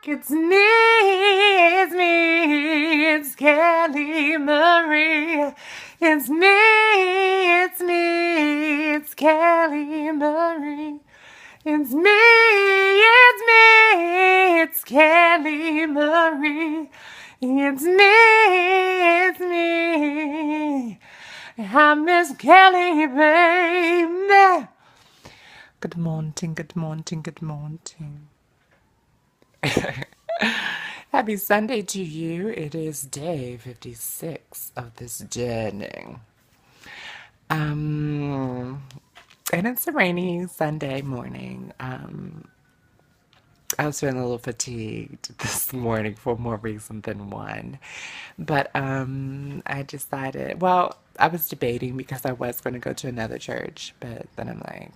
It's me, it's Kelly Marie. It's Kelly Marie. It's Kelly Marie. It's me. I miss Kelly, baby. Good morning, good morning, good morning. Happy Sunday to you. It is day 56 of this journey. And it's a rainy Sunday morning. I was feeling a little fatigued this morning for more reason than one. But I decided, well, I was debating because I was going to go to another church, but then I'm like,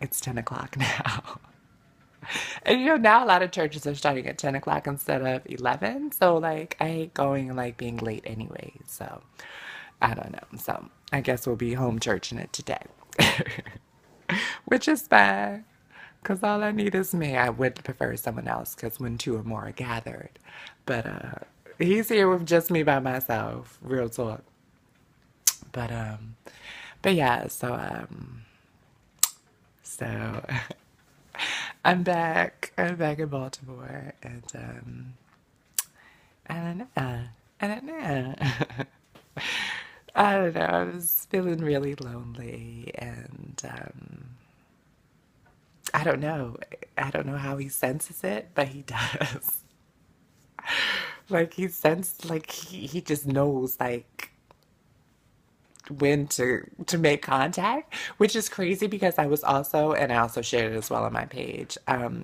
it's 10 o'clock now. And now a lot of churches are starting at 10 o'clock instead of 11. So, like, I hate going and, like, being late anyway. So, I don't know. So, I guess we'll be home churching it today. Which is fine. Because all I need is me. I would prefer someone else because when two or more are gathered. But, he's here with just me by myself. Real talk. But, but yeah, so I'm back. I'm back in Baltimore, and I don't know. I don't know. I don't know. I was feeling really lonely, and I don't know. I don't know how he senses it, but he does. Like he just knows like when to make contact, which is crazy because I was also, and I also shared it as well on my page, the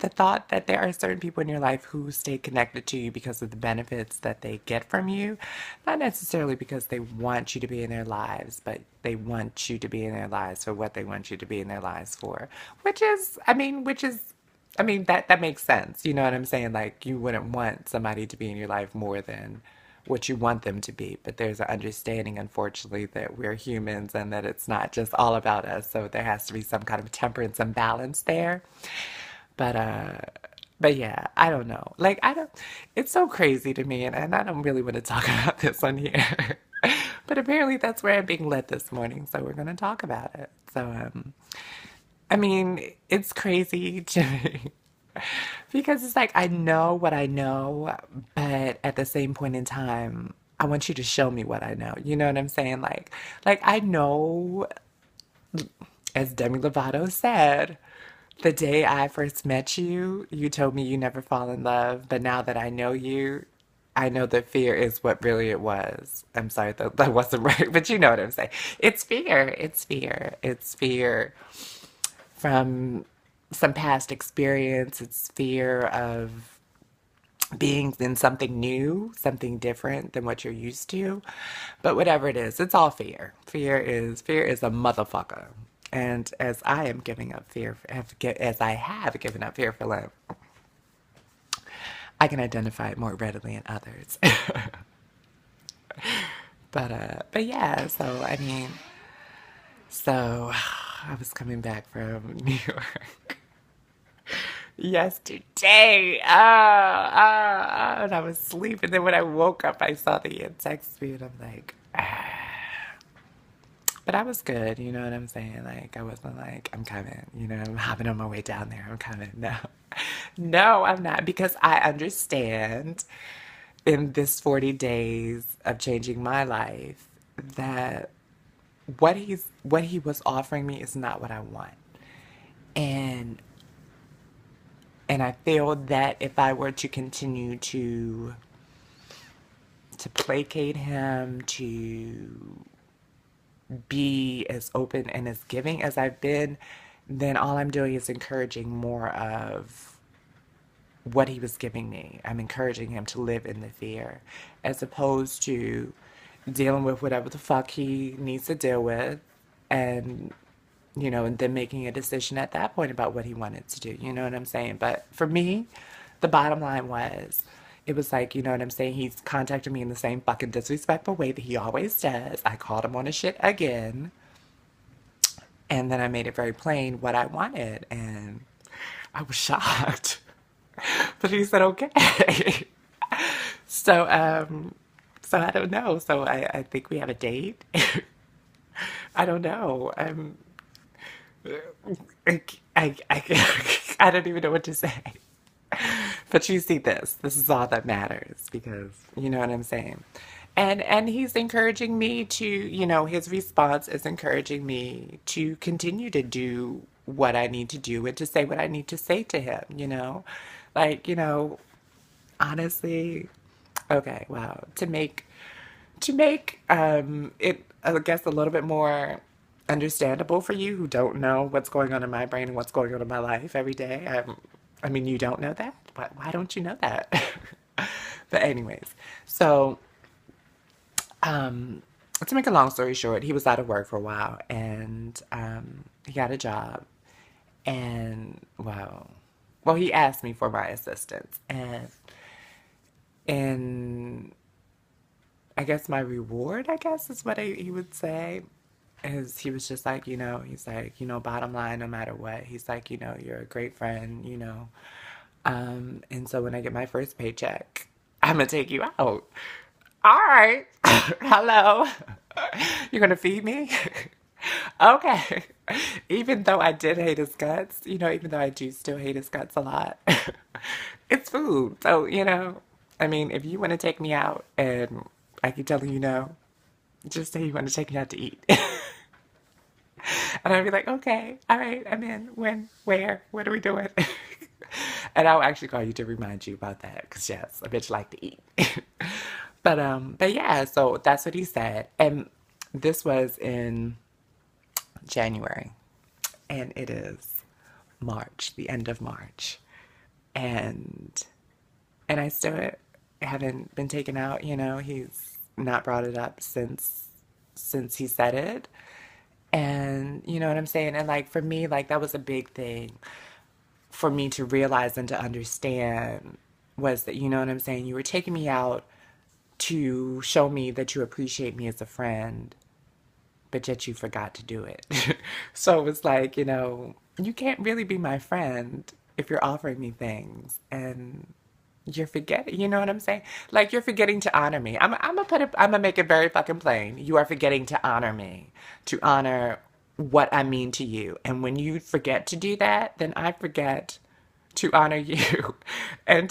thought that there are certain people in your life who stay connected to you because of the benefits that they get from you, not necessarily because they want you to be in their lives, but they want you to be in their lives for what they want you to be in their lives for, which is, that makes sense. You know what I'm saying? Like, you wouldn't want somebody to be in your life more than what you want them to be. But there's an understanding, unfortunately, that we're humans and that it's not just all about us. So there has to be some kind of temperance and balance there. But yeah, I don't know. Like, I don't, it's so crazy to me, and I don't really want to talk about this on here. But apparently that's where I'm being led this morning, so we're going to talk about it. So, it's crazy to me. Because it's like I know what I know, but at the same point in time, I want you to show me what I know. You know what I'm saying? Like I know, as Demi Lovato said, the day I first met you, you told me you never fall in love, but now that I know you, I know that fear is what really it was. I'm sorry that wasn't right, but you know what I'm saying. It's fear. It's fear. It's fear from some past experience. It's fear of being in something new, something different than what you're used to. But whatever it is, it's all fear. Fear is a motherfucker. And as I am giving up fear, as I have given up fear for love, I can identify it more readily in others. But yeah. So I was coming back from New York yesterday. And I was sleeping. Then when I woke up, I saw that he had texted me, and I'm like, ah. But I was good, you know what I'm saying? Like, I wasn't like, I'm coming, I'm hopping on my way down there, I'm coming. No, no, I'm not, because I understand in this 40 days of changing my life that what he was offering me is not what I want. And I feel that if I were to continue to placate him, to be as open and as giving as I've been, then all I'm doing is encouraging more of what he was giving me. I'm encouraging him to live in the fear as opposed to dealing with whatever the fuck he needs to deal with, and and then making a decision at that point about what he wanted to do. You know what I'm saying? But for me, the bottom line was, it was like, you know what I'm saying? He's contacted me in the same fucking disrespectful way that he always does. I called him on his shit again. And then I made it very plain what I wanted. And I was shocked. But he said, okay. So, so I don't know. So I think we have a date. I don't know. I, I don't even know what to say. But you see this. This is all that matters because you know what I'm saying. And he's encouraging me to, his response is encouraging me to continue to do what I need to do and to say what I need to say to him. Like, honestly, okay, wow. To make it, I guess, a little bit more understandable for you who don't know what's going on in my brain and what's going on in my life every day. I mean, you don't know that? Why don't you know that? But anyways, so to make a long story short, he was out of work for a while and he got a job. And well, he asked me for my assistance, and I guess my reward, I guess, is what he would say. Is he was just like, he's like, bottom line, no matter what, he's like, you're a great friend. And so when I get my first paycheck, I'm gonna take you out. All right. Hello. You're gonna feed me? Okay. Even though I did hate his guts, even though I do still hate his guts a lot, it's food. So, I mean, if you want to take me out and I keep telling you no, just say you want to take me out to eat. And I'd be like, okay, all right, I'm in. When? Where? What are we doing? And I'll actually call you to remind you about that, because yes, a bitch like to eat. But yeah, so that's what he said. And this was in January, and it is March, the end of March. And I still haven't been taken out, he's not brought it up since he said it. And you know what I'm saying? And like for me, like that was a big thing for me to realize and to understand was that, you know what I'm saying? You were taking me out to show me that you appreciate me as a friend, but yet you forgot to do it. So it was like, you can't really be my friend if you're offering me things and you're forgetting, you know what I'm saying? Like you're forgetting to honor me. I'm gonna make it very fucking plain. You are forgetting to honor me, to honor what I mean to you. And when you forget to do that, then I forget to honor you and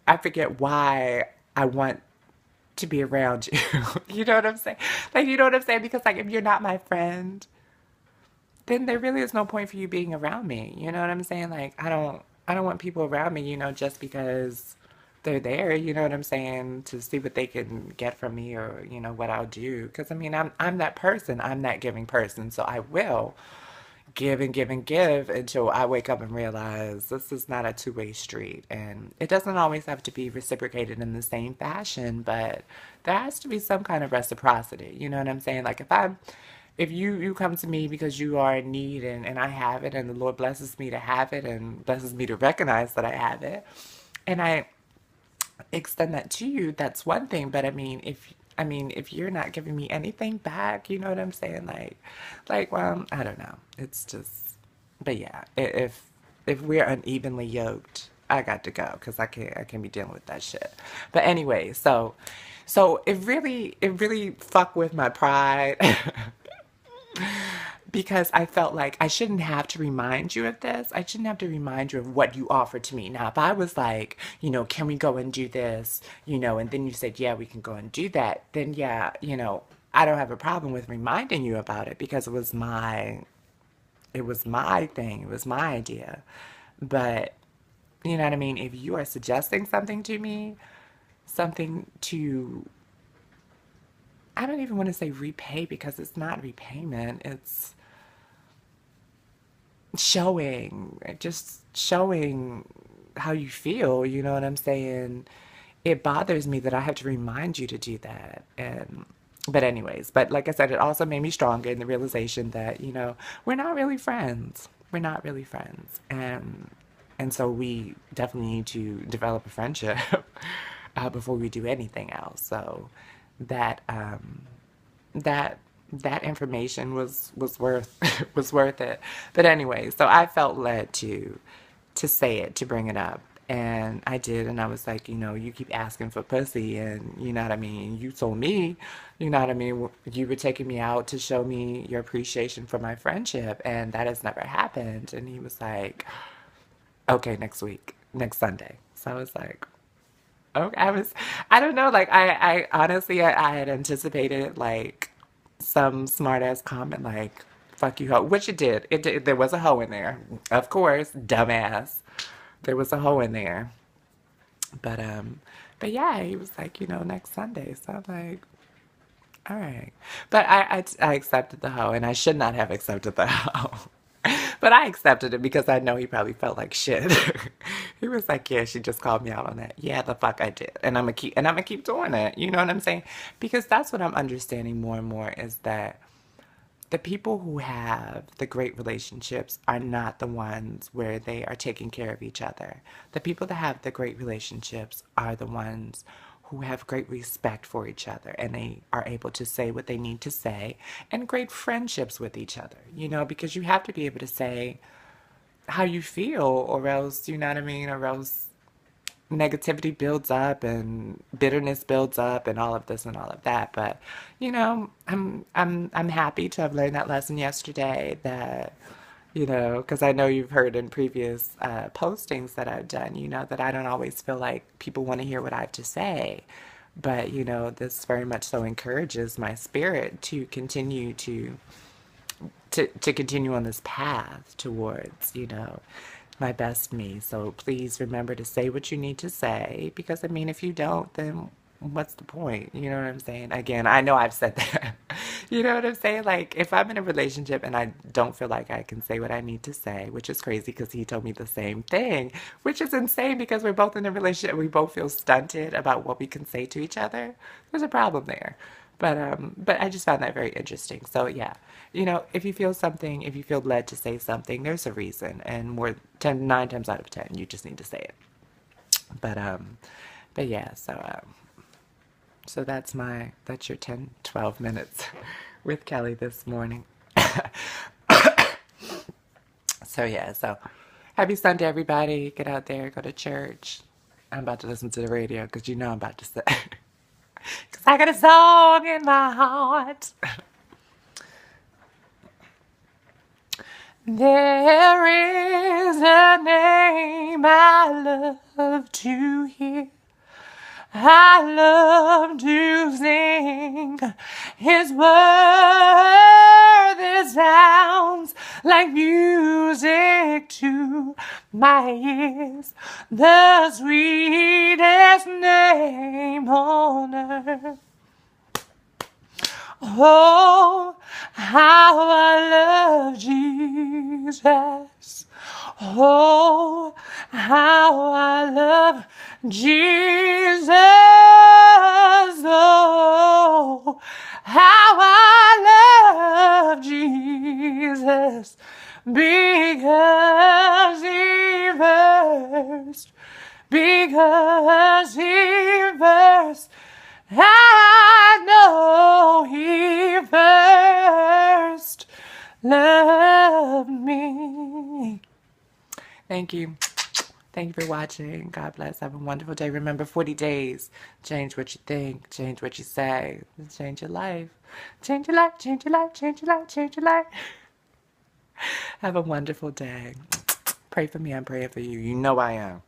I forget why I want to be around you. You know what I'm saying? Like, you know what I'm saying? Because like if you're not my friend, then there really is no point for you being around me. You know what I'm saying? Like I don't want people around me, just because they're there, you know what I'm saying, to see what they can get from me or, what I'll do. Because I mean, I'm that person. I'm that giving person. So I will give and give and give until I wake up and realize this is not a two-way street. And it doesn't always have to be reciprocated in the same fashion, but there has to be some kind of reciprocity. You know what I'm saying? Like if you come to me because you are in need and I have it and the Lord blesses me to have it and blesses me to recognize that I have it and I extend that to you, that's one thing. But I mean if you're not giving me anything back, you know what I'm saying? Like well, I don't know. It's just but yeah, if we're unevenly yoked, I got to go because I can't be dealing with that shit. But anyway, so it really fucked with my pride. Because I felt like I shouldn't have to remind you of this. I shouldn't have to remind you of what you offered to me. Now, if I was like, can we go and do this, and then you said, yeah, we can go and do that, then yeah, I don't have a problem with reminding you about it because it was my thing, it was my idea. But you know what I mean? If you are suggesting something to me, something to, I don't even want to say repay because it's not repayment. It's just showing how you feel, you know what I'm saying? It bothers me that I have to remind you to do that. But anyways, but like I said, it also made me stronger in the realization that, we're not really friends. We're not really friends. And so we definitely need to develop a friendship before we do anything else. So that that that information was worth was worth it. But anyway, so I felt led to say it, to bring it up. And I did, and I was like, you keep asking for pussy, and you know what I mean? You told me, you know what I mean? You were taking me out to show me your appreciation for my friendship, and that has never happened. And he was like, okay, next week, next Sunday. So I was like, okay, I don't know, like, I honestly, I had anticipated, like, some smart ass comment, like, fuck you, hoe, which it did. It did. There was a hoe in there. Of course, dumbass. There was a hoe in there. But but yeah, he was like, next Sunday. So I'm like, all right. But I accepted the hoe, and I should not have accepted the hoe. But I accepted it because I know he probably felt like shit. He was like, "Yeah, she just called me out on that." Yeah, the fuck I did, and I'm gonna keep doing it. You know what I'm saying? Because that's what I'm understanding more and more is that the people who have the great relationships are not the ones where they are taking care of each other. The people that have the great relationships are the ones who have great respect for each other and they are able to say what they need to say and great friendships with each other, because you have to be able to say how you feel or else, you know what I mean, or else negativity builds up and bitterness builds up and all of this and all of that. But I'm happy to have learned that lesson yesterday. That because I know you've heard in previous postings that I've done, that I don't always feel like people want to hear what I have to say. But this very much so encourages my spirit to continue to continue on this path towards, my best me. So please remember to say what you need to say because I mean, if you don't, then what's the point? You know what I'm saying? Again, I know I've said that. You know what I'm saying? Like, if I'm in a relationship and I don't feel like I can say what I need to say, which is crazy because he told me the same thing, which is insane because we're both in a relationship and we both feel stunted about what we can say to each other. There's a problem there. But I just found that very interesting. So yeah, if you feel something, if you feel led to say something, there's a reason, and more 9 times out of 10, you just need to say it. But but yeah, so that's your 10-12 minutes with Kelly this morning. So yeah, so happy Sunday, everybody. Get out there, go to church. I'm about to listen to the radio because I'm about to say, because I got a song in my heart. There is a name I love to hear. I love to sing His word that sounds like music to my ears. The sweetest name on earth. Oh, how I love Jesus. Oh, how I love Jesus. Oh, how I love Jesus. Because He first, I know He first loved me. Thank you. Thank you for watching. God bless. Have a wonderful day. Remember, 40 days. Change what you think. Change what you say. Change your life. Change your life. Change your life. Change your life. Change your life. Have a wonderful day. Pray for me. I'm praying for you. You know I am.